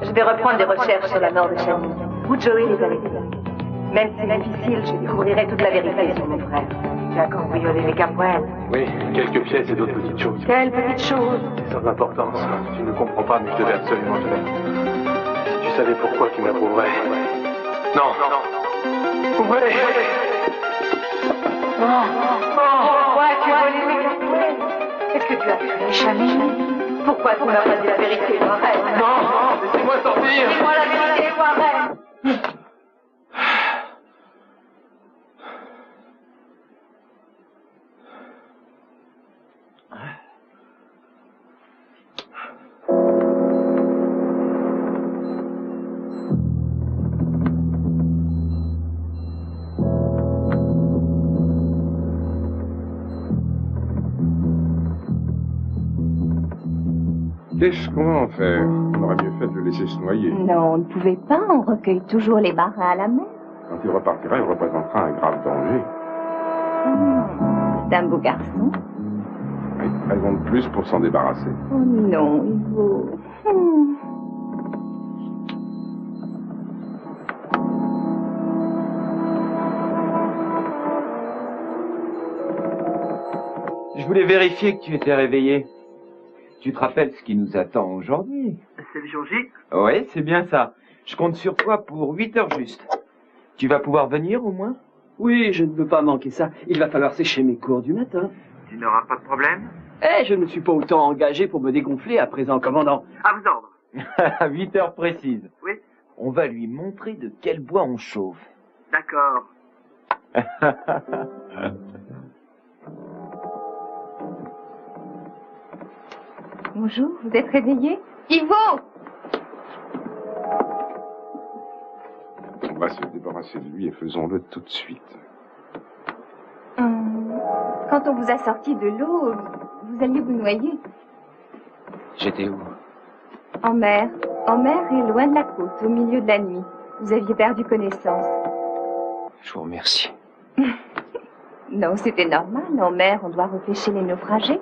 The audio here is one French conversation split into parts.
Je vais reprendre des recherches sur la mort de Shani, où Joey les a laissées. Même si c'est difficile, je découvrirai toute la vérité sur mon frère. Tu as cambriolé les Capoel. Oui, quelques pièces et d'autres petites choses. Quelles petites choses? C'est sans importance. Tu ne comprends pas, mais je devais absolument te l'aider. Si tu savais pourquoi tu m'approuverais. Non. Ouais. Pourquoi tu as volé les Capoel? Est-ce que tu as tué Shani? Pourquoi tu m'as pas dit la vérité, Warren? Non, laissez-moi sortir. Dis-moi la vérité, Warren. Qu'est-ce qu'on va en faire? On aurait mieux fait de le laisser se noyer. Non, on ne pouvait pas, on recueille toujours les marins à la mer. Quand il repartira, il représentera un grave danger. C'est un beau garçon. Oui, raison de plus pour s'en débarrasser. Oh non, il vaut... Je voulais vérifier que tu étais réveillé. Tu te rappelles ce qui nous attend aujourd'hui? C'est le jour J? Oui, c'est bien ça. Je compte sur toi pour 8 heures juste. Tu vas pouvoir venir au moins? Oui, je ne peux pas manquer ça. Il va falloir sécher mes cours du matin. Tu n'auras pas de problème? Eh, je ne suis pas autant engagé pour me dégonfler à présent, commandant. À vos ordres. À 8 heures précises. Oui. On va lui montrer de quel bois on chauffe. D'accord. Bonjour, vous êtes réveillé? Ivo! On va se débarrasser de lui et faisons-le tout de suite. Quand on vous a sorti de l'eau, vous alliez vous noyer. J'étais où? En mer. En mer et loin de la côte, au milieu de la nuit. Vous aviez perdu connaissance. Je vous remercie. Non, c'était normal. En mer, on doit repêcher les naufragés.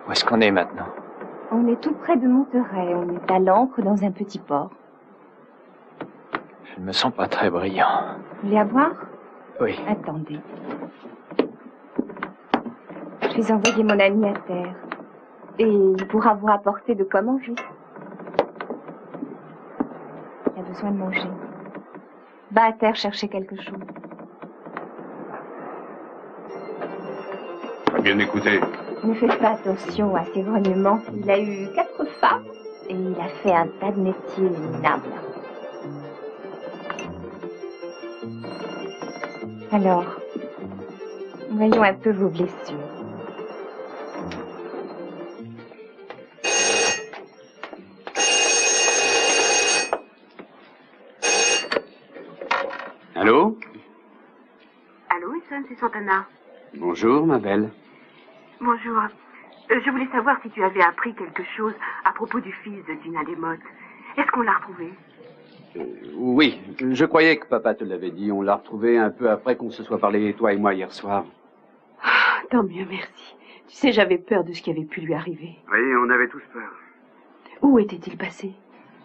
Où est-ce qu'on est maintenant? On est tout près de Monterey. On est à l'ancre dans un petit port. Je ne me sens pas très brillant. Vous voulez à boire? Oui. Attendez. Je vais envoyer mon ami à terre. Et il pourra vous apporter de quoi manger. Il a besoin de manger. Va à terre chercher quelque chose. Très bien écouté. Ne faites pas attention à ses grognements. Il a eu 4 femmes et il a fait un tas de métiers minables. Alors, voyons un peu vos blessures. Allô? Allô, Ethan, c'est Santana. Bonjour, ma belle. Bonjour. Je voulais savoir si tu avais appris quelque chose à propos du fils de Gina Demotte. Est-ce qu'on l'a retrouvé? Oui, je croyais que papa te l'avait dit. On l'a retrouvé un peu après qu'on se soit parlé, toi et moi, hier soir. Ah, tant mieux, merci. Tu sais, j'avais peur de ce qui avait pu lui arriver. Oui, on avait tous peur. Où était-il passé?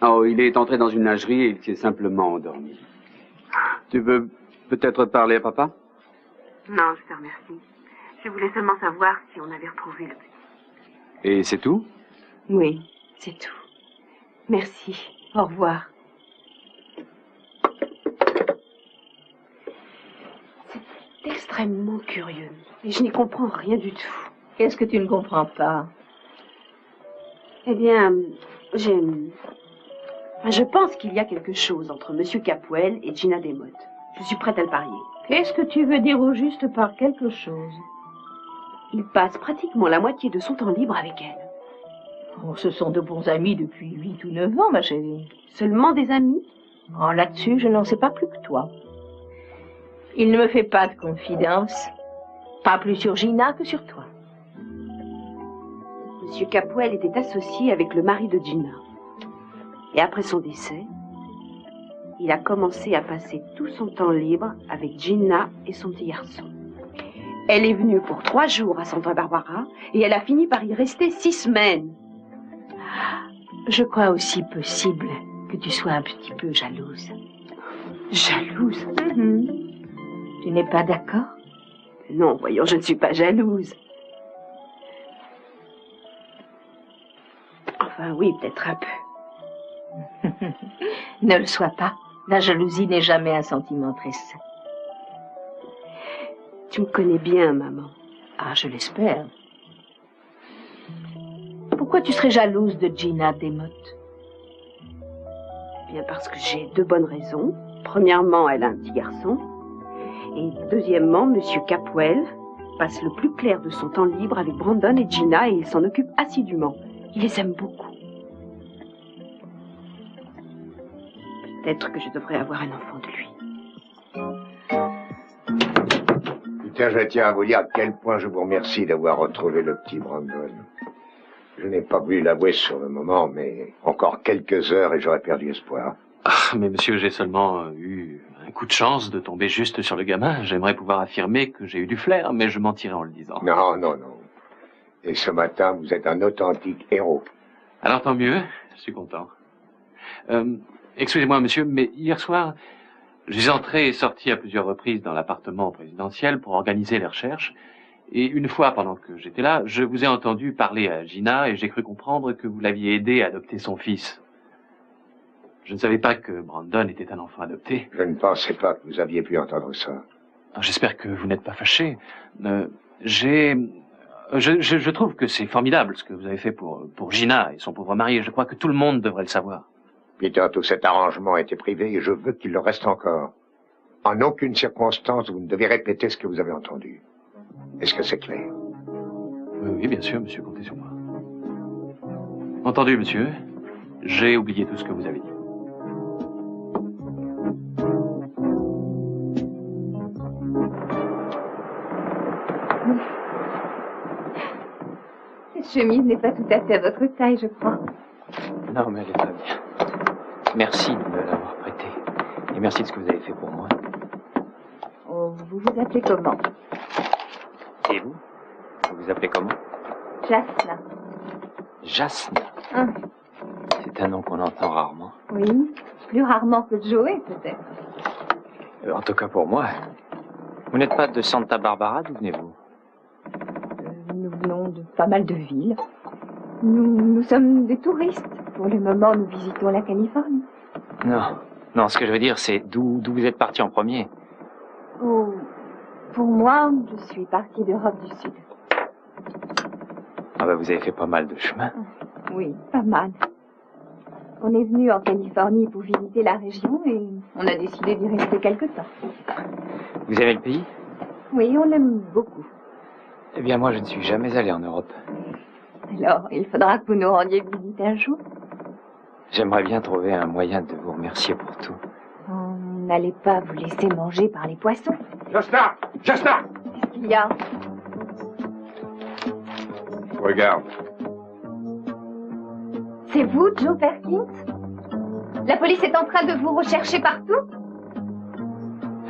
Oh, il est entré dans une lingerie et il s'est simplement endormi. Tu veux peut-être parler à papa? Non, je te remercie. Je voulais seulement savoir si on avait retrouvé le petit. Et c'est tout? Oui, c'est tout. Merci. Au revoir. C'est extrêmement curieux. Et je n'y comprends rien du tout. Qu'est-ce que tu ne comprends pas? Eh bien, je pense qu'il y a quelque chose entre Monsieur Capoel et Gina Demotte. Je suis prête à le parier. Qu'est-ce que tu veux dire au juste par quelque chose? Il passe pratiquement la moitié de son temps libre avec elle. Oh, ce sont de bons amis depuis 8 ou 9 ans, ma chérie. Seulement des amis? Oh, là-dessus, je n'en sais pas plus que toi. Il ne me fait pas de confidence. Pas plus sur Gina que sur toi. Monsieur Capoel était associé avec le mari de Gina. Et après son décès, il a commencé à passer tout son temps libre avec Gina et son petit garçon. Elle est venue pour 3 jours à Santa Barbara et elle a fini par y rester 6 semaines. Je crois aussi possible que tu sois un petit peu jalouse. Jalouse? Tu n'es pas d'accord? Non, voyons, je ne suis pas jalouse. Enfin, oui, peut-être un peu. Ne le sois pas. La jalousie n'est jamais un sentiment très sain. Tu me connais bien, maman. Ah, je l'espère. Pourquoi tu serais jalouse de Gina Demotte? Bien parce que j'ai deux bonnes raisons. Premièrement, elle a un petit garçon. Et deuxièmement, Monsieur Capwell passe le plus clair de son temps libre avec Brandon et Gina et il s'en occupe assidûment. Il les aime beaucoup. Peut-être que je devrais avoir un enfant de lui. Putain, je tiens à vous dire à quel point je vous remercie d'avoir retrouvé le petit Brandon. Je n'ai pas voulu l'avouer sur le moment, mais encore quelques heures et j'aurais perdu espoir. Ah, mais monsieur, j'ai seulement eu un coup de chance de tomber juste sur le gamin. J'aimerais pouvoir affirmer que j'ai eu du flair, mais je mentirais en le disant. Non, non, non. Et ce matin, vous êtes un authentique héros. Alors tant mieux, je suis content. Excusez-moi, monsieur, mais hier soir, je suis entré et sorti à plusieurs reprises dans l'appartement présidentiel pour organiser les recherches. Et une fois, pendant que j'étais là, je vous ai entendu parler à Gina et j'ai cru comprendre que vous l'aviez aidé à adopter son fils. Je ne savais pas que Brandon était un enfant adopté. Je ne pensais pas que vous aviez pu entendre ça. J'espère que vous n'êtes pas fâché. Je trouve que c'est formidable ce que vous avez fait pour Gina et son pauvre mari. Je crois que tout le monde devrait le savoir. Peter, tout cet arrangement a été privé et je veux qu'il le reste encore. En aucune circonstance, vous ne devez répéter ce que vous avez entendu. Est-ce que c'est clair? Oui, bien sûr, monsieur, comptez sur moi. Entendu, monsieur. J'ai oublié tout ce que vous avez dit. Cette chemise n'est pas tout à fait à votre taille, je crois. Non, mais elle est très bien. Merci de me l'avoir prêtée. Et merci de ce que vous avez fait pour moi. Oh, vous vous appelez comment? Et vous? Vous vous appelez comment? Jasna. Jasna. C'est un nom qu'on entend rarement. Oui, plus rarement que Joey, peut-être. En tout cas pour moi. Vous n'êtes pas de Santa Barbara, d'où venez-vous? Nous venons de pas mal de villes. Nous sommes des touristes. Pour le moment, nous visitons la Californie. Non, ce que je veux dire, c'est d'où vous êtes parti en premier. Oh, pour moi, je suis partie d'Europe du Sud. Ah bah vous avez fait pas mal de chemin. Oui, pas mal. On est venu en Californie pour visiter la région et on a décidé d'y rester quelque temps. Vous aimez le pays? Oui, on l'aime beaucoup. Eh bien moi, je ne suis jamais allé en Europe. Alors, il faudra que vous nous rendiez visite un jour. J'aimerais bien trouver un moyen de vous remercier pour tout. N'allez pas vous laisser manger par les poissons. Jasna! Jasna! Qu'est-ce qu'il y a? Regarde. C'est vous, Joe Perkins? La police est en train de vous rechercher partout?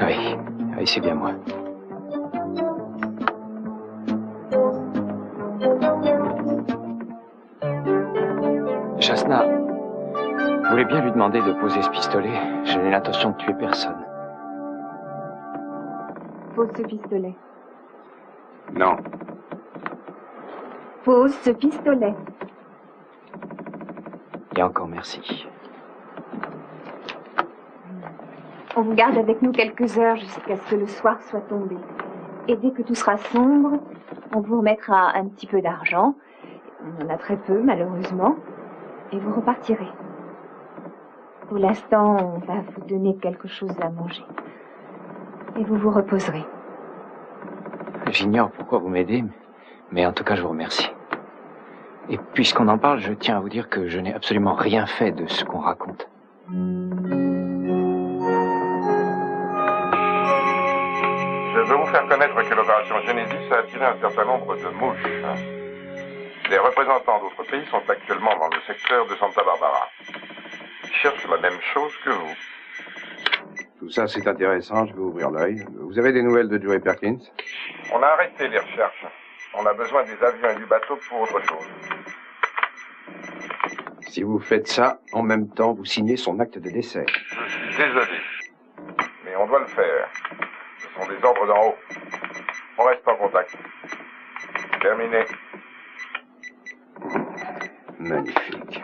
Oui, c'est bien moi. Jasna, vous voulez bien lui demander de poser ce pistolet? Je n'ai l'intention de tuer personne. Pose ce pistolet. Non. Pose ce pistolet. Et encore merci. On vous garde avec nous quelques heures jusqu'à ce que le soir soit tombé. Et dès que tout sera sombre, on vous remettra un petit peu d'argent. On en a très peu, malheureusement. Et vous repartirez. Pour l'instant, on va vous donner quelque chose à manger. Et vous vous reposerez. J'ignore pourquoi vous m'aidez, mais en tout cas, je vous remercie. Et puisqu'on en parle, je tiens à vous dire que je n'ai absolument rien fait de ce qu'on raconte. Je veux vous faire connaître que l'opération Genesis a attiré un certain nombre de mouches. Les représentants d'autres pays sont actuellement dans le secteur de Santa Barbara. Ils cherchent la même chose que vous. Tout ça, c'est intéressant. Je vais ouvrir l'œil. Vous avez des nouvelles de Joey Perkins? On a arrêté les recherches. On a besoin des avions et du bateau pour autre chose. Si vous faites ça, en même temps, vous signez son acte de décès. Je suis désolé, mais on doit le faire. Ce sont des ordres d'en haut. On reste en contact. Terminé. Magnifique.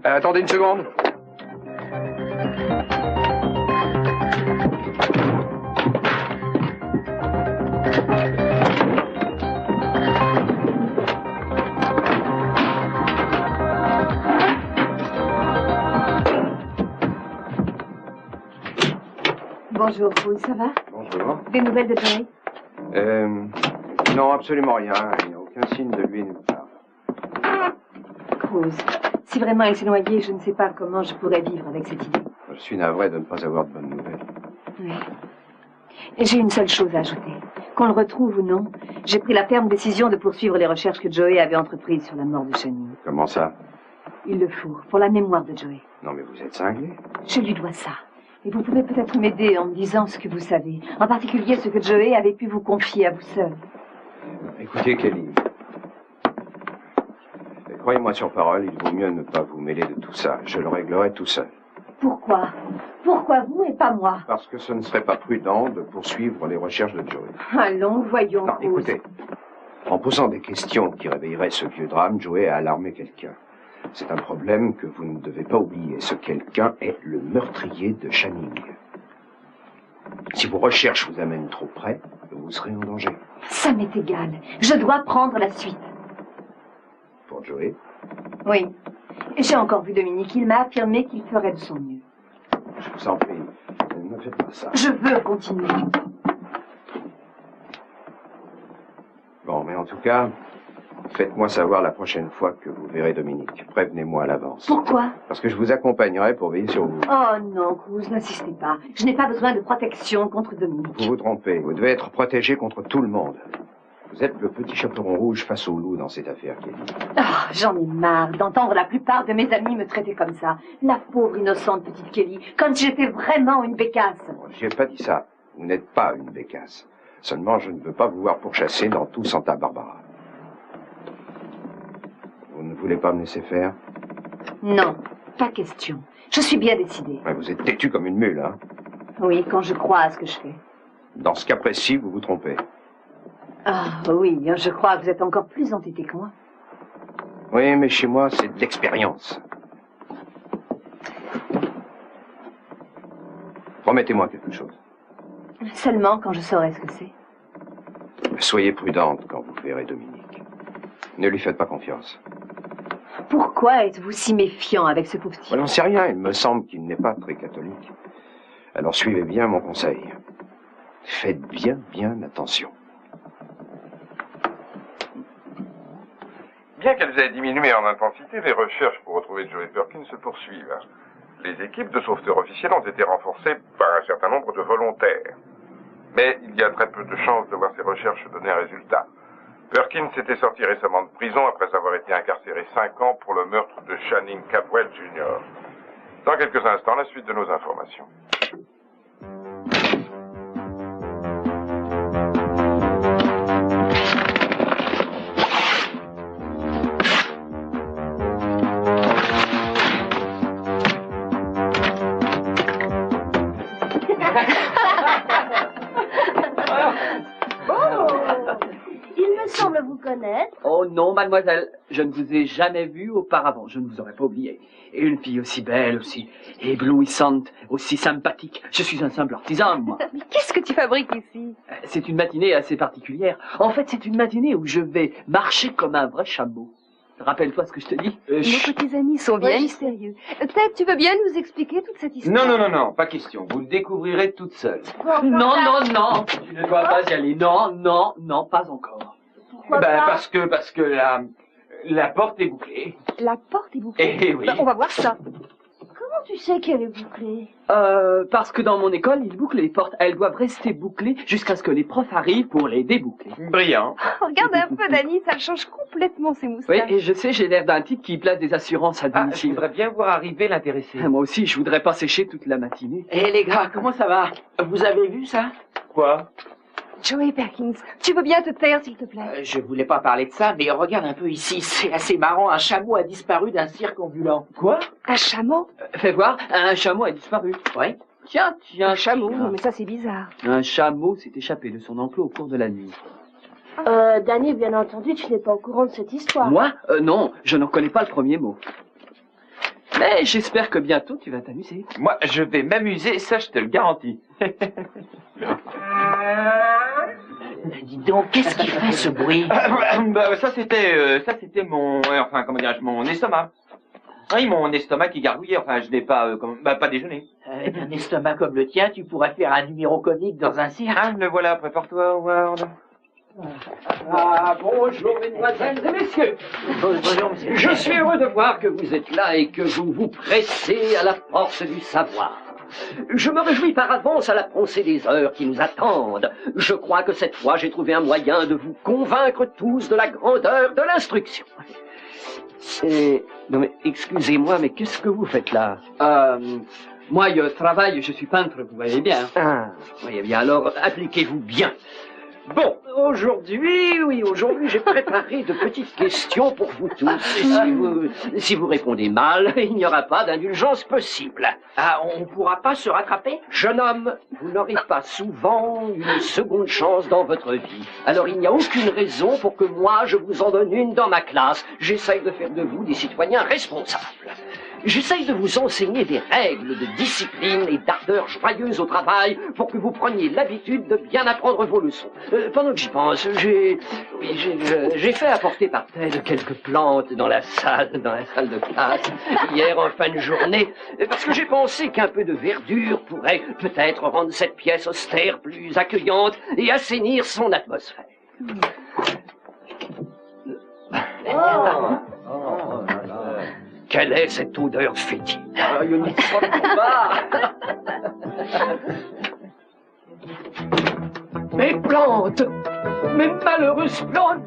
Attendez une seconde. Bonjour, Cruz, ça va? Bonjour. Des nouvelles de Joey? Non, absolument rien. Il n'y a aucun signe de lui nulle part. Cruz, si vraiment il s'est noyé, je ne sais pas comment je pourrais vivre avec cette idée. Je suis navré de ne pas avoir de bonnes nouvelles. Oui. Et j'ai une seule chose à ajouter. Qu'on le retrouve ou non, j'ai pris la ferme décision de poursuivre les recherches que Joey avait entreprises sur la mort de Channing. Comment ça? Il le faut, pour la mémoire de Joey. Non, mais vous êtes cinglé. Je lui dois ça. Et vous pouvez peut-être m'aider en me disant ce que vous savez. En particulier ce que Joey avait pu vous confier à vous seul. Écoutez, Kelly. Croyez-moi sur parole, il vaut mieux ne pas vous mêler de tout ça. Je le réglerai tout seul. Pourquoi? Pourquoi vous et pas moi? Parce que ce ne serait pas prudent de poursuivre les recherches de Joey. Allons, voyons. Non, écoutez. En posant des questions qui réveilleraient ce vieux drame, Joey a alarmé quelqu'un. C'est un problème que vous ne devez pas oublier. Ce quelqu'un est le meurtrier de Channing. Si vos recherches vous amènent trop près, vous serez en danger. Ça m'est égal. Je dois prendre la suite. Pour Joey? Oui. J'ai encore vu Dominique. Il m'a affirmé qu'il ferait de son mieux. Je vous en prie, ne faites pas ça. Je veux continuer. Bon, mais en tout cas, faites-moi savoir la prochaine fois que vous verrez Dominique. Prévenez-moi à l'avance. Pourquoi? Parce que je vous accompagnerai pour veiller sur vous. Oh non, Cruz, n'insistez pas. Je n'ai pas besoin de protection contre Dominique. Vous vous trompez. Vous devez être protégé contre tout le monde. Vous êtes le petit chaperon rouge face au loup dans cette affaire, Kelly. Ah, j'en ai marre d'entendre la plupart de mes amis me traiter comme ça. La pauvre innocente petite Kelly, comme si j'étais vraiment une bécasse. Bon, j'ai pas dit ça. Vous n'êtes pas une bécasse. Seulement, je ne veux pas vous voir pourchasser dans tout Santa Barbara. Vous ne voulez pas me laisser faire? Non, pas question. Je suis bien décidée. Ouais, vous êtes têtu comme une mule, hein? Oui, quand je crois à ce que je fais. Dans ce cas précis, vous vous trompez. Ah oui, je crois que vous êtes encore plus entêté que moi. Oui, mais chez moi, c'est de l'expérience. Promettez-moi quelque chose. Seulement quand je saurai ce que c'est. Soyez prudente quand vous verrez Dominique. Ne lui faites pas confiance. Pourquoi êtes-vous si méfiant avec ce pauvre type? J'en sais rien, il me semble qu'il n'est pas très catholique. Alors suivez bien mon conseil. Faites bien attention. Bien qu'elles aient diminué en intensité, les recherches pour retrouver Joey Perkins se poursuivent. Les équipes de sauveteurs officiels ont été renforcées par un certain nombre de volontaires. Mais il y a très peu de chances de voir ces recherches donner un résultat. Perkins était sorti récemment de prison après avoir été incarcéré 5 ans pour le meurtre de Channing Capwell Jr. Dans quelques instants, la suite de nos informations. semble vous connaître. Oh non, mademoiselle, je ne vous ai jamais vue auparavant, je ne vous aurais pas oublié. Et une fille aussi belle, aussi éblouissante, aussi sympathique. Je suis un simple artisan, moi. Mais qu'est-ce que tu fabriques ici? C'est une matinée assez particulière. En fait, c'est une matinée où je vais marcher comme un vrai chameau. Rappelle-toi ce que je te dis. Nos petits amis sont bien mystérieux. Ted, tu veux bien nous expliquer toute cette histoire? Non, pas question. Vous le découvrirez toute seule. Non, tu ne dois pas y aller. Non, pas encore. Pourquoi pas? Parce que la porte est bouclée. La porte est bouclée? Eh oui. On va voir ça. Comment tu sais qu'elle est bouclée? Parce que dans mon école, ils bouclent les portes. Elles doivent rester bouclées jusqu'à ce que les profs arrivent pour les déboucler. Brillant. Regarde un peu, Danny, ça change complètement ses moustaches. Oui, et je sais, j'ai l'air d'un type qui place des assurances à domicile. Je voudrais bien voir arriver l'intéressé. Moi aussi, je voudrais pas sécher toute la matinée. Eh les gars, comment ça va? Vous avez vu ça? Quoi? Joey Perkins, tu veux bien te taire, s'il te plaît? Je voulais pas parler de ça, mais regarde un peu ici, c'est assez marrant, un chameau a disparu d'un cirque ambulant. Quoi? Un chameau? Fais voir, un chameau a disparu. Oui. Tiens, Un chameau? Non, mais ça, c'est bizarre. Un chameau s'est échappé de son enclos au cours de la nuit. Danny, bien entendu, tu n'es pas au courant de cette histoire. Moi? Non, je n'en connais pas le premier mot. Mais j'espère que bientôt tu vas t'amuser. Moi, je vais m'amuser, ça je te le garantis. Dis donc, qu'est-ce qui fait ce bruit? Ça c'était mon, enfin comment dirais-je, mon estomac. Oui, mon estomac qui gargouillait, enfin je n'ai pas, pas déjeuné. Avec un estomac comme le tien, tu pourrais faire un numéro comique dans un cirque. Ah, le voilà, prépare-toi, Howard. Ah, bonjour, mesdemoiselles et messieurs. Bonjour, monsieur. Je suis heureux de voir que vous êtes là et que vous vous pressez à la force du savoir. Je me réjouis par avance à la pensée des heures qui nous attendent. Je crois que cette fois, j'ai trouvé un moyen de vous convaincre tous de la grandeur de l'instruction. Non mais, excusez-moi, mais qu'est-ce que vous faites là? Moi, je travaille, je suis peintre, vous voyez bien. Ah, voyez bien, alors appliquez-vous bien. Bon, aujourd'hui, j'ai préparé de petites questions pour vous tous. Et si vous répondez mal, il n'y aura pas d'indulgence possible. Ah, on pourra pas se rattraper? Jeune homme, vous n'aurez pas souvent une seconde chance dans votre vie. Alors il n'y a aucune raison pour que moi, je vous en donne une dans ma classe. J'essaye de faire de vous des citoyens responsables. J'essaye de vous enseigner des règles de discipline et d'ardeur joyeuse au travail pour que vous preniez l'habitude de bien apprendre vos leçons. Pendant que j'y pense, j'ai fait apporter par Ted quelques plantes dans la salle de classe hier en fin de journée parce que j'ai pensé qu'un peu de verdure pourrait peut-être rendre cette pièce austère plus accueillante et assainir son atmosphère. Quelle est cette odeur fétide? Je ne sais pas. Mes plantes! Mes malheureuses plantes!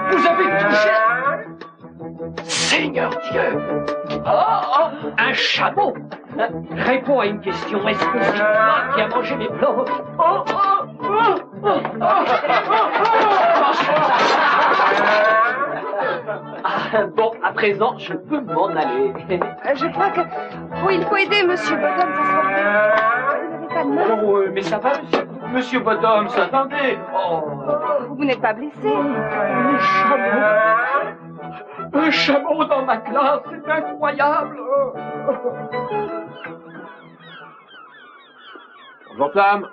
Vous avez touché... Seigneur Dieu! Un chameau! Réponds à une question. Est-ce que c'est toi qui as mangé mes plantes? Bon, à présent, je peux m'en aller. Je crois que... Oh, il faut aider Monsieur Bottom, ça sera bien. Vous n'avez pas de mal? Oh, mais ça va, monsieur Bottom, attendez. Oh. Vous n'êtes pas blessé? Un chameau dans ma classe, c'est incroyable! Bonjour, Sam.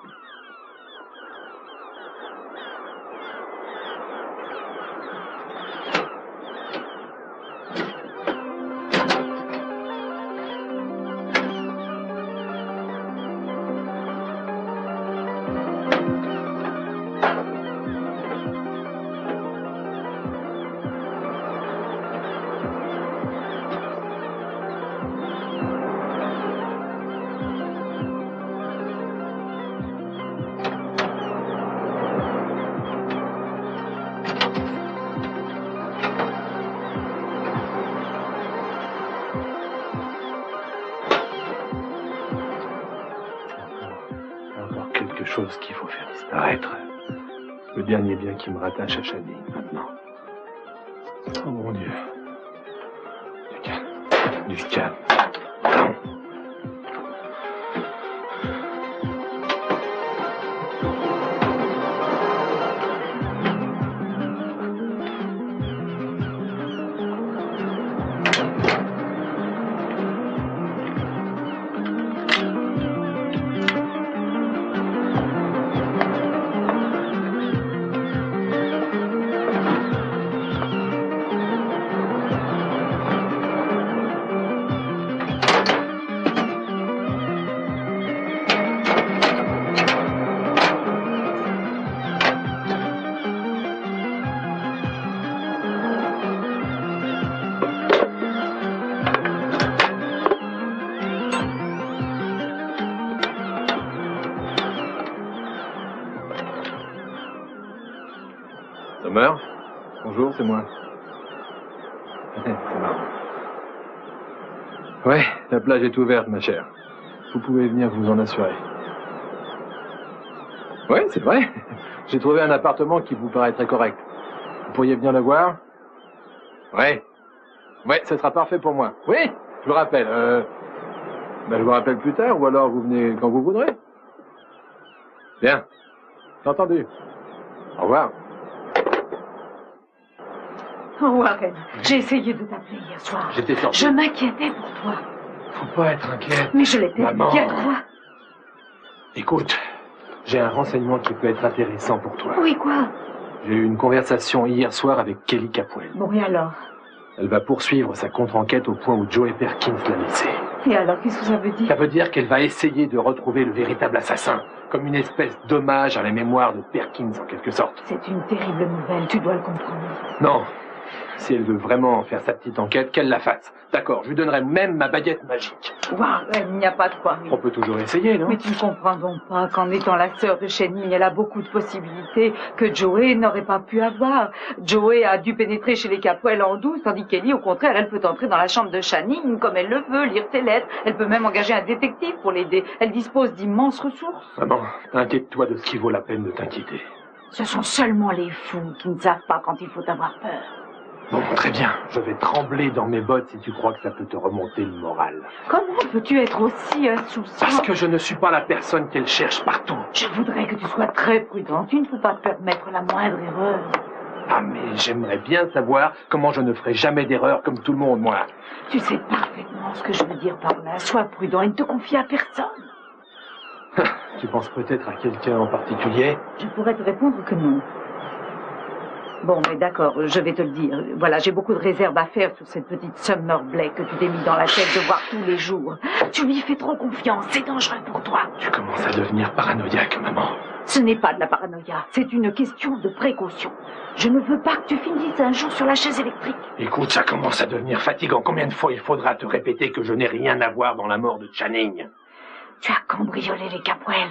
Chose qu'il faut faire disparaître. Le dernier bien qui me rattache à Shani, maintenant. Oh mon Dieu. Du calme. Du calme. Non. Summer? Bonjour, c'est moi. C'est marrant. Ouais, la plage est ouverte, ma chère. Vous pouvez venir vous en assurer. Oui, c'est vrai. J'ai trouvé un appartement qui vous paraît très correct. Vous pourriez venir le voir? Ouais. Ouais, ça sera parfait pour moi. Oui, je vous rappelle. Je vous rappelle plus tard, ou alors vous venez quand vous voudrez. Bien. Entendu. Au revoir. Oh, Warren, j'ai essayé de t'appeler hier soir. J'étais sorti. Je m'inquiétais pour toi. Faut pas être inquiète. Mais je l'étais. Maman. Il y a quoi? Écoute, j'ai un renseignement qui peut être intéressant pour toi. Oui, quoi? J'ai eu une conversation hier soir avec Kelly Capwell. Bon, et alors? Elle va poursuivre sa contre-enquête au point où Joey Perkins l'a laissé. Et alors, qu'est-ce que ça veut dire? Ça veut dire qu'elle va essayer de retrouver le véritable assassin, comme une espèce d'hommage à la mémoire de Perkins en quelque sorte. C'est une terrible nouvelle, tu dois le comprendre. Non. Si elle veut vraiment faire sa petite enquête, qu'elle la fasse. D'accord, je lui donnerai même ma baguette magique. Warren, il n'y a pas de quoi. On peut toujours essayer, non? Mais tu ne comprends donc pas qu'en étant la sœur de Channing, elle a beaucoup de possibilités que Joey n'aurait pas pu avoir. Joey a dû pénétrer chez les Capwell en douce, tandis qu'Ellie, au contraire, elle peut entrer dans la chambre de Channing comme elle le veut, lire ses lettres. Elle peut même engager un détective pour l'aider. Elle dispose d'immenses ressources. Maman, inquiète-toi de ce qui vaut la peine de t'inquiéter. Ce sont seulement les fous qui ne savent pas quand il faut avoir peur. Bon, très bien. Je vais trembler dans mes bottes si tu crois que ça peut te remonter le moral. Comment peux-tu être aussi insouciant? Parce que je ne suis pas la personne qu'elle cherche partout. Je voudrais que tu sois très prudent. Tu ne faut pas te permettre la moindre erreur. Ah, mais j'aimerais bien savoir comment je ne ferai jamais d'erreur comme tout le monde, moi. Tu sais parfaitement ce que je veux dire par là. Sois prudent et ne te confie à personne. Tu penses peut-être à quelqu'un en particulier? Je pourrais te répondre que non. Bon, mais d'accord, je vais te le dire. Voilà, j'ai beaucoup de réserves à faire sur cette petite Summer Blake que tu t'es mis dans la tête de voir tous les jours. Tu lui fais trop confiance, c'est dangereux pour toi. Tu commences à devenir paranoïaque, maman. Ce n'est pas de la paranoïa, c'est une question de précaution. Je ne veux pas que tu finisses un jour sur la chaise électrique. Écoute, ça commence à devenir fatigant. Combien de fois il faudra te répéter que je n'ai rien à voir dans la mort de Channing? Tu as cambriolé les Capwell.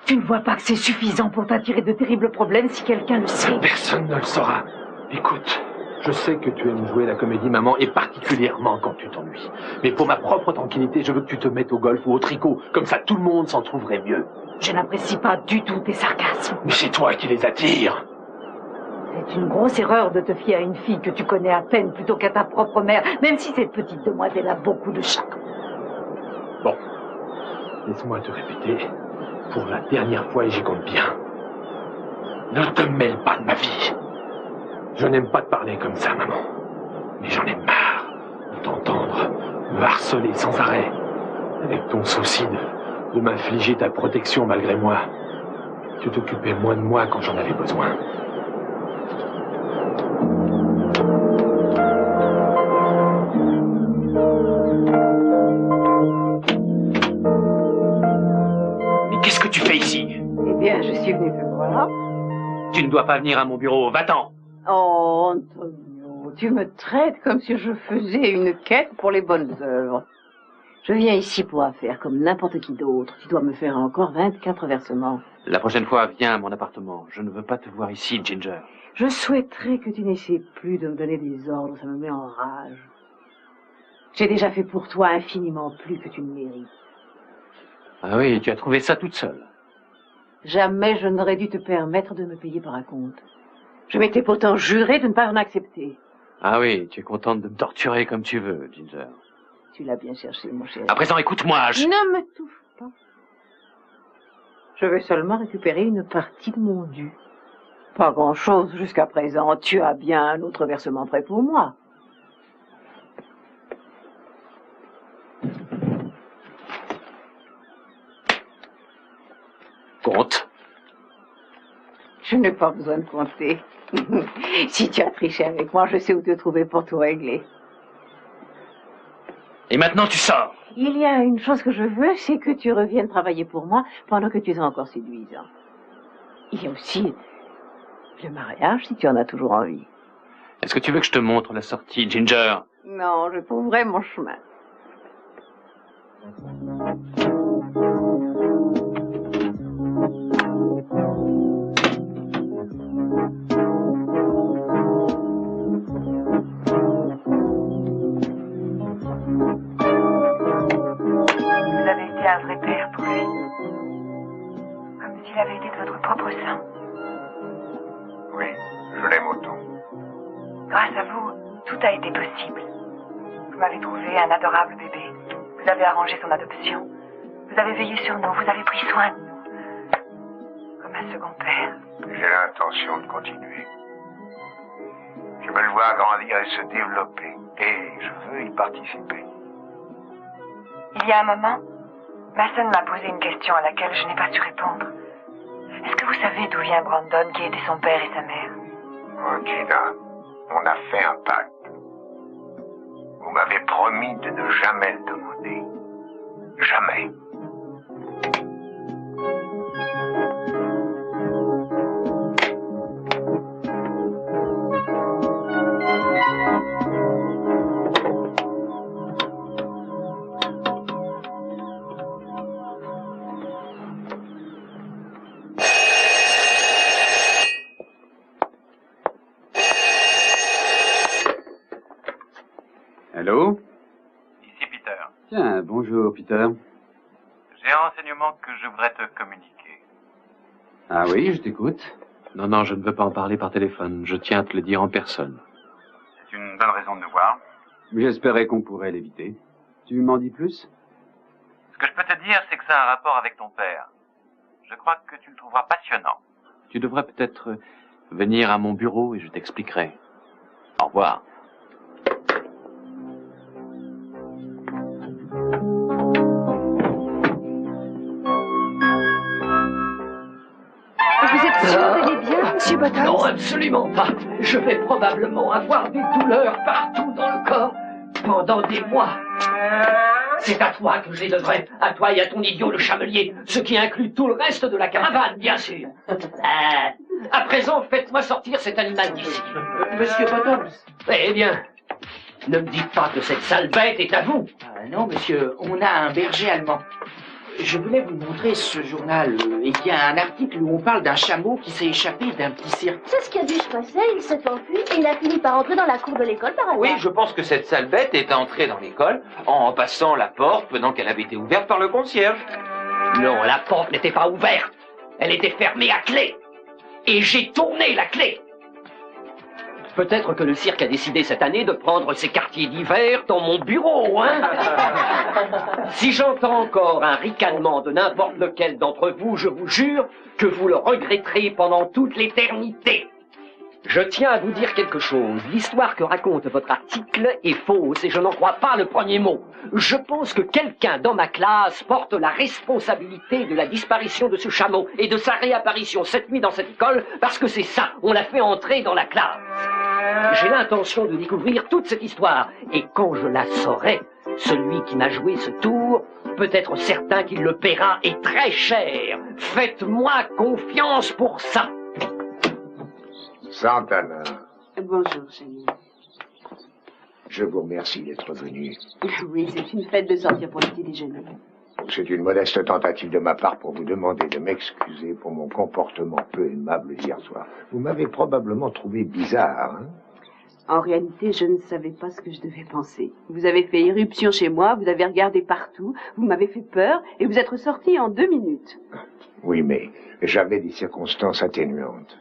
Tu ne vois pas que c'est suffisant pour t'attirer de terribles problèmes si quelqu'un le sait? Personne ne le saura. Écoute, je sais que tu aimes jouer la comédie, maman, et particulièrement quand tu t'ennuies. Mais pour ma propre tranquillité, je veux que tu te mettes au golf ou au tricot. Comme ça, tout le monde s'en trouverait mieux. Je n'apprécie pas du tout tes sarcasmes. Mais c'est toi qui les attires. C'est une grosse erreur de te fier à une fille que tu connais à peine plutôt qu'à ta propre mère, même si cette petite demoiselle a beaucoup de charme. Bon, laisse-moi te répéter. Pour la dernière fois, et j'y compte bien. Ne te mêle pas de ma vie. Je n'aime pas te parler comme ça, maman. Mais j'en ai marre de t'entendre me harceler sans arrêt. Avec ton souci de m'infliger ta protection malgré moi. Tu t'occupais moins de moi quand j'en avais besoin. Qu'est-ce que tu fais ici? Eh bien, je suis venue te voir. Tu ne dois pas venir à mon bureau, va-t'en. Oh, Antonio, tu me traites comme si je faisais une quête pour les bonnes œuvres. Je viens ici pour affaire comme n'importe qui d'autre. Tu dois me faire encore 24 versements. La prochaine fois, viens à mon appartement. Je ne veux pas te voir ici, Ginger. Je souhaiterais que tu n'essaies plus de me donner des ordres, ça me met en rage. J'ai déjà fait pour toi infiniment plus que tu ne mérites. Ah oui, tu as trouvé ça toute seule. Jamais je n'aurais dû te permettre de me payer par un compte. Je m'étais pourtant juré de ne pas en accepter. Ah oui, tu es contente de me torturer comme tu veux, Ginger. Tu l'as bien cherché, mon chéri. À présent, écoute-moi, Ne me touche pas. Je vais seulement récupérer une partie de mon dû. Pas grand-chose jusqu'à présent. Tu as bien un autre versement prêt pour moi. Compte. Je n'ai pas besoin de compter. Si tu as triché avec moi, je sais où te trouver pour tout régler. Et maintenant, tu sors. Il y a une chose que je veux, c'est que tu reviennes travailler pour moi pendant que tu es encore séduisant. Il y a aussi le mariage, si tu en as toujours envie. Est-ce que tu veux que je te montre la sortie, Ginger? Non, je trouverai mon chemin. Vous avez été un vrai père pour lui. Comme s'il avait été de votre propre sang. Oui, je l'aime autant. Grâce à vous, tout a été possible. Vous m'avez trouvé un adorable bébé. Vous avez arrangé son adoption. Vous avez veillé sur nous, vous avez pris soin de nous. Comme un second père. J'ai l'intention de continuer. Je veux le voir grandir et se développer. Et je veux y participer. Il y a un moment, Mason m'a posé une question à laquelle je n'ai pas su répondre. Est-ce que vous savez d'où vient Brandon, qui était son père et sa mère? Oh, Gina, on a fait un pacte. Vous m'avez promis de ne jamais le demander. Jamais. Allô? Ici Peter. Tiens, bonjour Peter. J'ai un renseignement que je voudrais te communiquer. Ah oui, je t'écoute. Non, non, je ne veux pas en parler par téléphone. Je tiens à te le dire en personne. C'est une bonne raison de nous voir. J'espérais qu'on pourrait l'éviter. Tu m'en dis plus? Ce que je peux te dire, c'est que ça a un rapport avec ton père. Je crois que tu le trouveras passionnant. Tu devrais peut-être venir à mon bureau et je t'expliquerai. Au revoir. Vous êtes sûr d'aller bien, Monsieur Bottoms? Non, absolument pas. Je vais probablement avoir des douleurs partout dans le corps pendant des mois. C'est à toi que je les devrais. À toi et à ton idiot le chamelier. Ce qui inclut tout le reste de la caravane, bien sûr. À présent, faites-moi sortir cet animal d'ici. Monsieur Bottoms. Eh bien, ne me dites pas que cette sale bête est à vous. Non, monsieur, on a un berger allemand. Je voulais vous montrer ce journal. Il y a un article où on parle d'un chameau qui s'est échappé d'un petit cirque. C'est ce qui a dû se passer, il s'est enfui et il a fini par entrer dans la cour de l'école par hasard. Oui, je pense que cette sale bête est entrée dans l'école en passant la porte pendant qu'elle avait été ouverte par le concierge. Non, la porte n'était pas ouverte. Elle était fermée à clé. Et j'ai tourné la clé. Peut-être que le cirque a décidé cette année de prendre ses quartiers d'hiver dans mon bureau, hein? Si j'entends encore un ricanement de n'importe lequel d'entre vous, je vous jure que vous le regretterez pendant toute l'éternité. Je tiens à vous dire quelque chose. L'histoire que raconte votre article est fausse et je n'en crois pas le premier mot. Je pense que quelqu'un dans ma classe porte la responsabilité de la disparition de ce chameau et de sa réapparition cette nuit dans cette école parce que c'est ça, on l'a fait entrer dans la classe. J'ai l'intention de découvrir toute cette histoire et quand je la saurai, celui qui m'a joué ce tour peut être certain qu'il le paiera et très cher. Faites-moi confiance pour ça. Santana, Bonjour, Jenny. je vous remercie d'être venu. Oui, c'est une fête de sortir pour le petit déjeuner. C'est une modeste tentative de ma part pour vous demander de m'excuser pour mon comportement peu aimable d'hier soir. Vous m'avez probablement trouvé bizarre, hein? En réalité, je ne savais pas ce que je devais penser. Vous avez fait irruption chez moi, vous avez regardé partout, vous m'avez fait peur et vous êtes ressorti en 2 minutes. Oui, mais j'avais des circonstances atténuantes.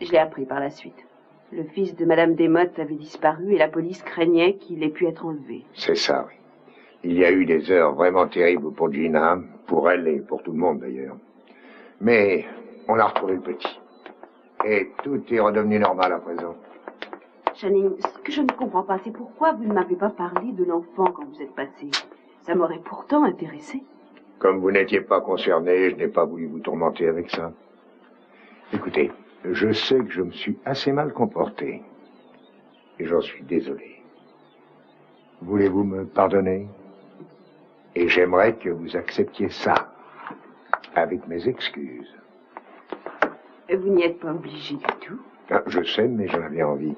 Je l'ai appris par la suite. Le fils de Madame Desmottes avait disparu et la police craignait qu'il ait pu être enlevé. C'est ça, oui. Il y a eu des heures vraiment terribles pour Gina, pour elle et pour tout le monde d'ailleurs. Mais on a retrouvé le petit. Et tout est redevenu normal à présent. Channing, ce que je ne comprends pas, c'est pourquoi vous ne m'avez pas parlé de l'enfant quand vous êtes passé. Ça m'aurait pourtant intéressé. Comme vous n'étiez pas concerné, je n'ai pas voulu vous tourmenter avec ça. Écoutez, je sais que je me suis assez mal comporté. Et j'en suis désolé. Voulez-vous me pardonner? Et j'aimerais que vous acceptiez ça, avec mes excuses. Vous n'y êtes pas obligé du tout. Ah, je sais, mais j'en avais envie.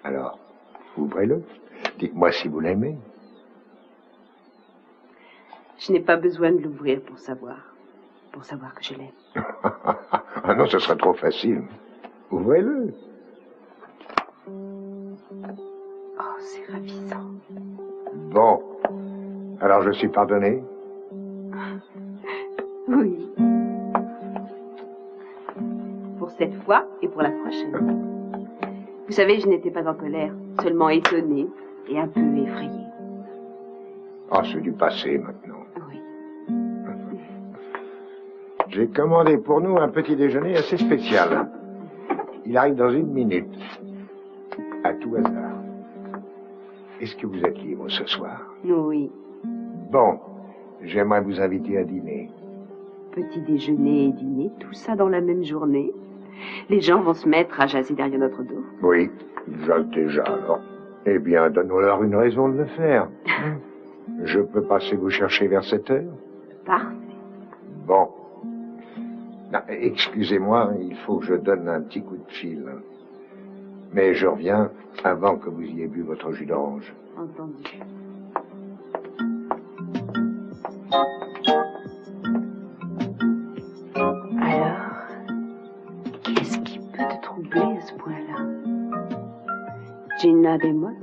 Alors, ouvrez-le. Dites-moi si vous l'aimez. Je n'ai pas besoin de l'ouvrir pour savoir que je l'aime. Ah non, ce serait trop facile. Ouvrez-le. Oh, c'est ravissant. Bon. Alors je suis pardonné? Oui. fois et pour la prochaine. Vous savez, je n'étais pas en colère, seulement étonnée et un peu effrayée. Ah, c'est du passé maintenant. Oui. J'ai commandé pour nous un petit déjeuner assez spécial. Il arrive dans 1 minute. À tout hasard. Est-ce que vous êtes libre ce soir? Oui. Bon, j'aimerais vous inviter à dîner. Petit déjeuner et dîner, tout ça dans la même journée. Les gens vont se mettre à jaser derrière notre dos. Oui, déjà alors. Eh bien, donnons-leur une raison de le faire. Je peux passer vous chercher vers 7 heures? Parfait. Bon. Non, excusez-moi, il faut que je donne un petit coup de fil. Mais je reviens avant que vous ayez bu votre jus d'orange. Entendu. Alors, qu'est-ce qui peut te troubler à ce point-là? Gina Demotte?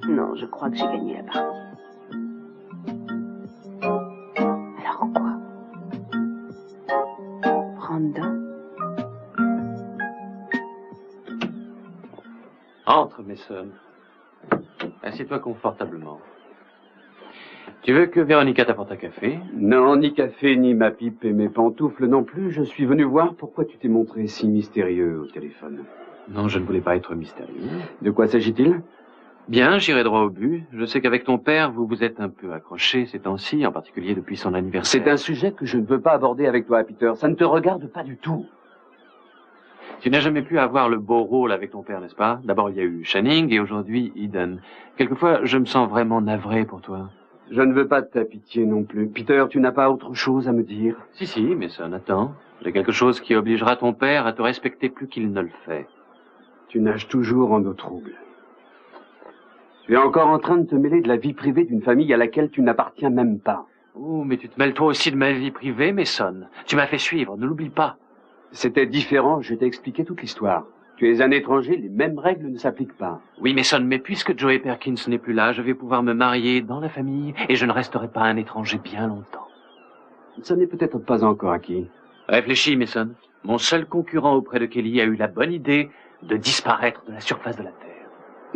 Non, je crois que j'ai gagné la partie. Alors quoi? Brandon? Entre, Mason. Assieds-toi confortablement. Tu veux que Véronica t'apporte un café? Non, ni café, ni ma pipe et mes pantoufles non plus. Je suis venu voir pourquoi tu t'es montré si mystérieux au téléphone. Non, je ne voulais pas être mystérieux. De quoi s'agit-il? Bien, j'irai droit au but. Je sais qu'avec ton père, vous vous êtes un peu accrochés ces temps-ci, en particulier depuis son anniversaire. C'est un sujet que je ne veux pas aborder avec toi, Peter. Ça ne te regarde pas du tout. Tu n'as jamais pu avoir le beau rôle avec ton père, n'est-ce pas? D'abord, il y a eu Channing et aujourd'hui, Eden. Quelquefois, je me sens vraiment navré pour toi. Je ne veux pas de ta pitié non plus. Peter, tu n'as pas autre chose à me dire? Si, mais ça, attends. J'ai quelque chose qui obligera ton père à te respecter plus qu'il ne le fait. Tu nages toujours en eau trouble. Tu es encore en train de te mêler de la vie privée d'une famille à laquelle tu n'appartiens même pas. Oh, mais tu te mêles toi aussi de ma vie privée, Mason. Tu m'as fait suivre, ne l'oublie pas. C'était différent, je t'ai expliqué toute l'histoire. Tu es un étranger, les mêmes règles ne s'appliquent pas. Oui, Mason, mais puisque Joey Perkins n'est plus là, je vais pouvoir me marier dans la famille et je ne resterai pas un étranger bien longtemps. Ça n'est peut-être pas encore acquis. Réfléchis, Mason. Mon seul concurrent auprès de Kelly a eu la bonne idée de disparaître de la surface de la Terre.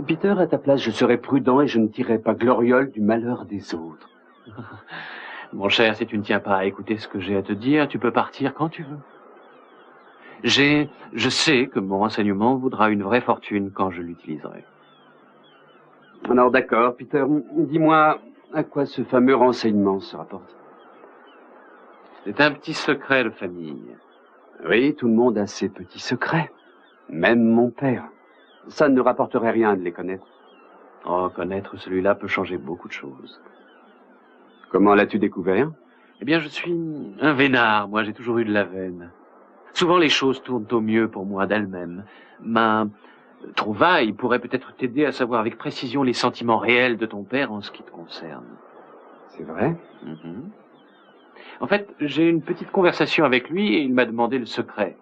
Peter, à ta place, je serais prudent et je ne tirerais pas gloriole du malheur des autres. Mon cher, si tu ne tiens pas à écouter ce que j'ai à te dire, tu peux partir quand tu veux. Je sais que mon renseignement vaudra une vraie fortune quand je l'utiliserai. Alors d'accord, Peter, dis-moi à quoi ce fameux renseignement se rapporte. C'est un petit secret de famille. Oui, tout le monde a ses petits secrets. Même mon père. Ça ne rapporterait rien de les connaître. Oh, connaître celui-là peut changer beaucoup de choses. Comment l'as-tu découvert? Eh bien, je suis un vénard. Moi, j'ai toujours eu de la veine. Souvent, les choses tournent au mieux pour moi d'elles-mêmes. Ma trouvaille pourrait peut-être t'aider à savoir avec précision les sentiments réels de ton père en ce qui te concerne. C'est vrai? En fait, j'ai une petite conversation avec lui et il m'a demandé le secret.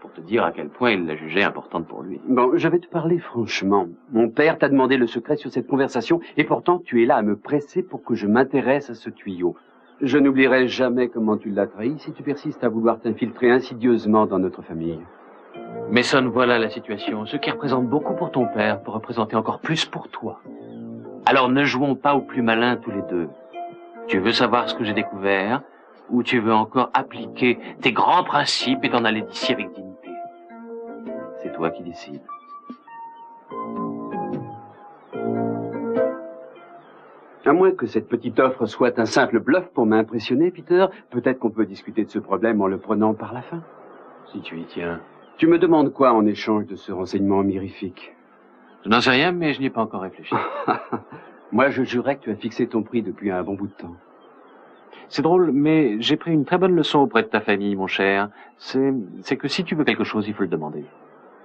Pour te dire à quel point il l'a jugée importante pour lui. Bon, je vais te parler franchement. Mon père t'a demandé le secret sur cette conversation et pourtant tu es là à me presser pour que je m'intéresse à ce tuyau. Je n'oublierai jamais comment tu l'as trahi si tu persistes à vouloir t'infiltrer insidieusement dans notre famille. Mason, voilà la situation. Ce qui représente beaucoup pour ton père peut représenter encore plus pour toi. Alors ne jouons pas au plus malin tous les deux. Tu veux savoir ce que j'ai découvert ou tu veux encore appliquer tes grands principes et t'en aller d'ici avec dignité? C'est toi qui décides. À moins que cette petite offre soit un simple bluff pour m'impressionner, Peter, peut-être qu'on peut discuter de ce problème en le prenant par la fin. Si tu y tiens. Tu me demandes quoi en échange de ce renseignement mirifique? Je n'en sais rien, mais je n'y ai pas encore réfléchi. Moi, je jurais que tu as fixé ton prix depuis un bon bout de temps. C'est drôle, mais j'ai pris une très bonne leçon auprès de ta famille, mon cher. C'est que si tu veux quelque chose, il faut le demander.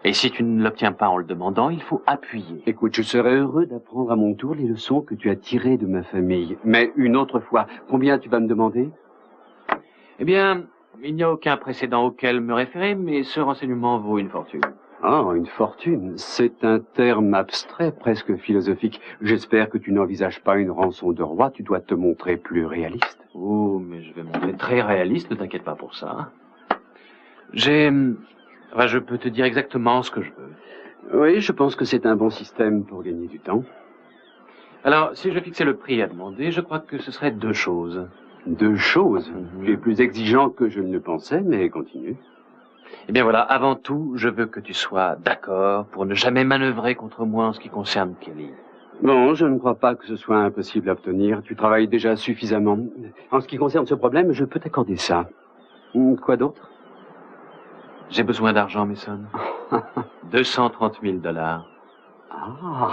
Et si tu ne l'obtiens pas en le demandant, il faut appuyer. Écoute, je serais heureux d'apprendre à mon tour les leçons que tu as tirées de ma famille. Mais une autre fois, combien tu vas me demander? Eh bien, il n'y a aucun précédent auquel me référer, mais ce renseignement vaut une fortune. Oh, une fortune. C'est un terme abstrait, presque philosophique. J'espère que tu n'envisages pas une rançon de roi. Tu dois te montrer plus réaliste. Oh, mais je vais me montrer très réaliste, ne t'inquiète pas pour ça. Enfin, je peux te dire exactement ce que je veux. Oui, je pense que c'est un bon système pour gagner du temps. Alors, si je fixais le prix à demander, je crois que ce serait 2 choses. 2 choses? Tu es plus exigeant que je ne le pensais, mais continue. Eh bien voilà, avant tout, je veux que tu sois d'accord pour ne jamais manœuvrer contre moi en ce qui concerne Kelly. Bon, je ne crois pas que ce soit impossible à obtenir. Tu travailles déjà suffisamment. En ce qui concerne ce problème, je peux t'accorder ça. Quoi d'autre? J'ai besoin d'argent, Mason. 230 000 $. Ah.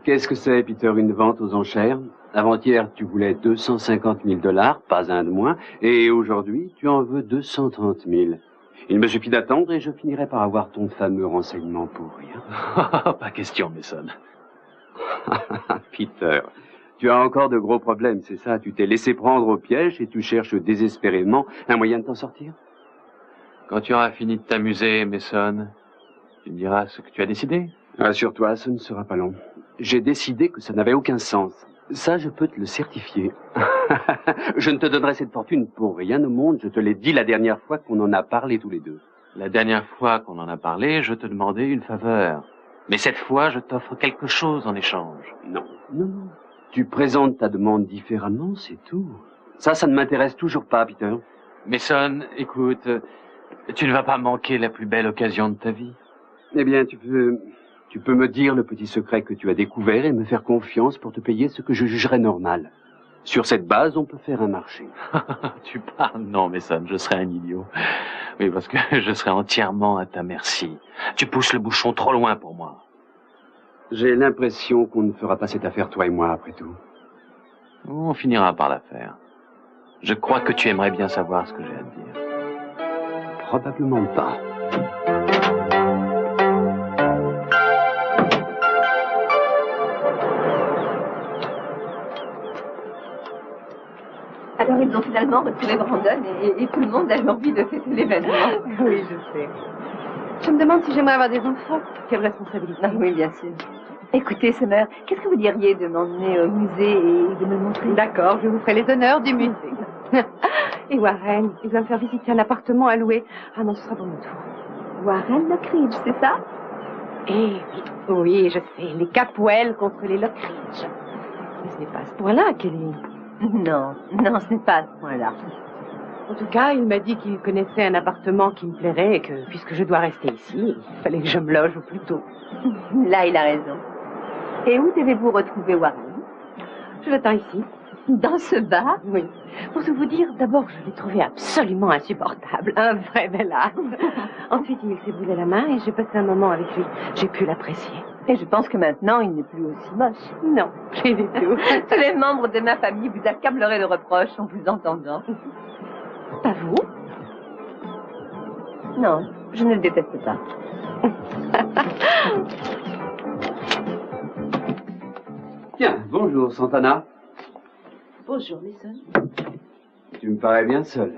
Qu'est-ce que c'est, Peter, une vente aux enchères? Avant-hier, tu voulais 250 000 $, pas un de moins, et aujourd'hui, tu en veux 230 000. Il me suffit d'attendre et je finirai par avoir ton fameux renseignement pour rien. Pas question, Mason. Peter, tu as encore de gros problèmes, c'est ça? Tu t'es laissé prendre au piège et tu cherches désespérément un moyen de t'en sortir? Quand tu auras fini de t'amuser, Mason, tu me diras ce que tu as décidé. Rassure-toi, ce ne sera pas long. J'ai décidé que ça n'avait aucun sens. Ça, je peux te le certifier. Je ne te donnerai cette fortune pour rien au monde. Je te l'ai dit la dernière fois qu'on en a parlé tous les deux. La dernière fois qu'on en a parlé, je te demandais une faveur. Mais cette fois, je t'offre quelque chose en échange. Non, non, non. Tu présentes ta demande différemment, c'est tout. Ça ne m'intéresse toujours pas, Peter. Mason, écoute, tu ne vas pas manquer la plus belle occasion de ta vie. Eh bien, tu peux me dire le petit secret que tu as découvert et me faire confiance pour te payer ce que je jugerais normal. Sur cette base, on peut faire un marché. Tu parles? Non, Mason, je serais un idiot. Oui, parce que je serais entièrement à ta merci. Tu pousses le bouchon trop loin pour moi. J'ai l'impression qu'on ne fera pas cette affaire, toi et moi, après tout. On finira par la faire. Je crois que tu aimerais bien savoir ce que j'ai à te dire. Probablement pas. Alors ils ont finalement retrouvé Brandon et tout le monde a eu envie de fêter l'événement. Oui, je sais. Je me demande si j'aimerais avoir des enfants. Quelle responsabilité. Ah, oui, bien sûr. Écoutez, Summer, qu'est-ce que vous diriez de m'emmener au musée et de me le montrer? D'accord, je vous ferai les honneurs du musée. Et Warren, il va me faire visiter un appartement à louer. Ah non, ce sera pour mon tour. Warren Lockridge, c'est ça? Eh oui, oui, je sais, les Capwell contre les Lockridge. Mais ce n'est pas à ce point-là, Kelly. Non, non, ce n'est pas à ce point-là. En tout cas, il m'a dit qu'il connaissait un appartement qui me plairait et que, puisque je dois rester ici, il fallait que je me loge au plus tôt. Là, il a raison. Et où devez-vous retrouver Warren? Je l'attends ici. Dans ce bar? Oui. Pour tout vous dire, d'abord, je l'ai trouvé absolument insupportable. Un vrai bel âne. Ensuite, il s'est brûlé la main et j'ai passé un moment avec lui. J'ai pu l'apprécier. Et je pense que maintenant, il n'est plus aussi moche. Non, plus du tout. Tous les membres de ma famille vous accableraient de reproches en vous entendant. Pas vous? Non, je ne le déteste pas. Tiens, bonjour, Santana. Bonjour, Mason. Tu me parais bien seul.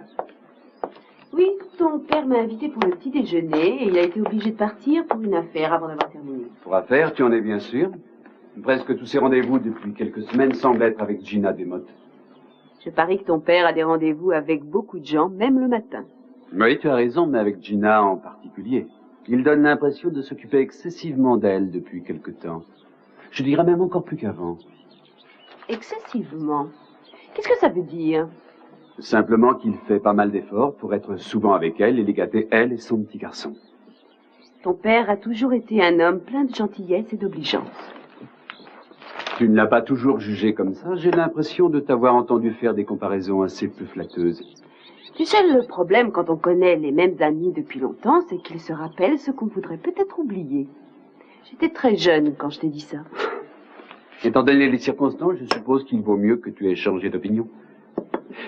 Oui, ton père m'a invité pour le petit déjeuner et il a été obligé de partir pour une affaire avant d'avoir terminé. Pour affaire, tu en es bien sûr. Presque tous ces rendez-vous depuis quelques semaines semblent être avec Gina Demotte. Je parie que ton père a des rendez-vous avec beaucoup de gens, même le matin. Oui, tu as raison, mais avec Gina en particulier. Il donne l'impression de s'occuper excessivement d'elle depuis quelque temps. Je dirais même encore plus qu'avant. Excessivement? Qu'est-ce que ça veut dire? Simplement qu'il fait pas mal d'efforts pour être souvent avec elle et les gâter, elle et son petit garçon. Ton père a toujours été un homme plein de gentillesse et d'obligeance. Tu ne l'as pas toujours jugé comme ça. J'ai l'impression de t'avoir entendu faire des comparaisons assez peu flatteuses. Tu sais, le problème quand on connaît les mêmes amis depuis longtemps, c'est qu'ils se rappellent ce qu'on voudrait peut-être oublier. J'étais très jeune quand je t'ai dit ça. Étant donné les circonstances, je suppose qu'il vaut mieux que tu aies changé d'opinion.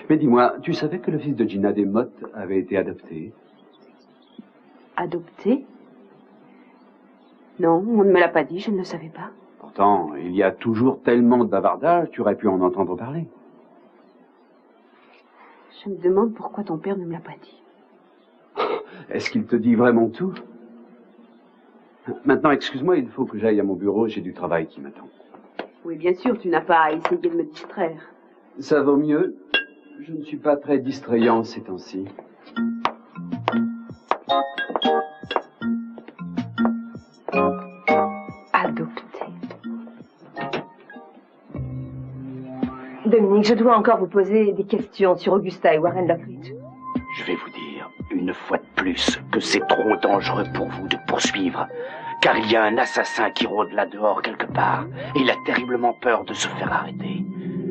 Mais dis-moi, tu savais que le fils de Gina Demotte avait été adopté? Adopté? Non, on ne me l'a pas dit, je ne le savais pas. Pourtant, il y a toujours tellement de bavardage, tu aurais pu en entendre parler. Je me demande pourquoi ton père ne me l'a pas dit. Est-ce qu'il te dit vraiment tout? Maintenant, excuse-moi, il faut que j'aille à mon bureau, j'ai du travail qui m'attend. Oui, bien sûr, tu n'as pas à essayer de me distraire. Ça vaut mieux. Je ne suis pas très distrayant ces temps-ci. Adopté. Dominique, je dois encore vous poser des questions sur Augusta et Warren Lockridge. Je vais vous dire, une fois de plus, que c'est trop dangereux pour vous de poursuivre. Car il y a un assassin qui rôde là dehors quelque part. Et il a terriblement peur de se faire arrêter.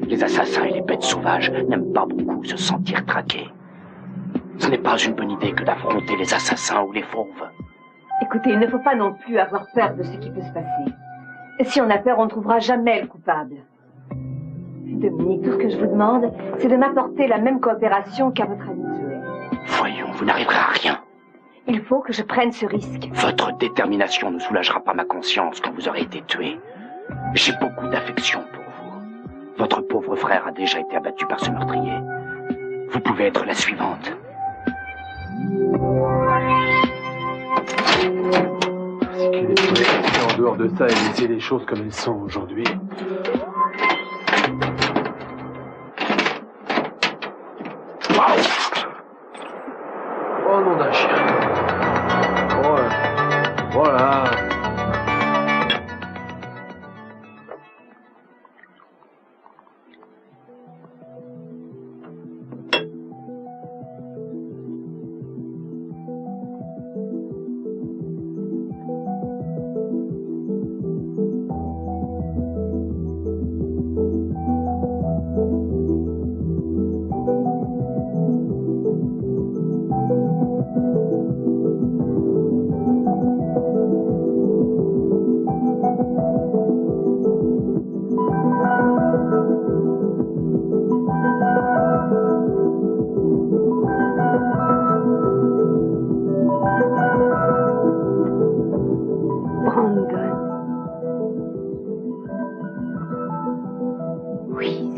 Les assassins et les bêtes sauvages n'aiment pas beaucoup se sentir traqués. Ce n'est pas une bonne idée que d'affronter les assassins ou les fauves. Écoutez, il ne faut pas non plus avoir peur de ce qui peut se passer. Si on a peur, on ne trouvera jamais le coupable. Dominique, tout ce que je vous demande, c'est de m'apporter la même coopération qu'à votre ami Joey. Voyons, vous n'arriverez à rien. Il faut que je prenne ce risque. Votre détermination ne soulagera pas ma conscience quand vous aurez été tué. J'ai beaucoup d'affection pour vous. Votre pauvre frère a déjà été abattu par ce meurtrier. Vous pouvez être la suivante. C'est qu'il est prêt en dehors de ça et laisser les choses comme elles sont aujourd'hui. Oh nom d'un chien. Voilà. Oui,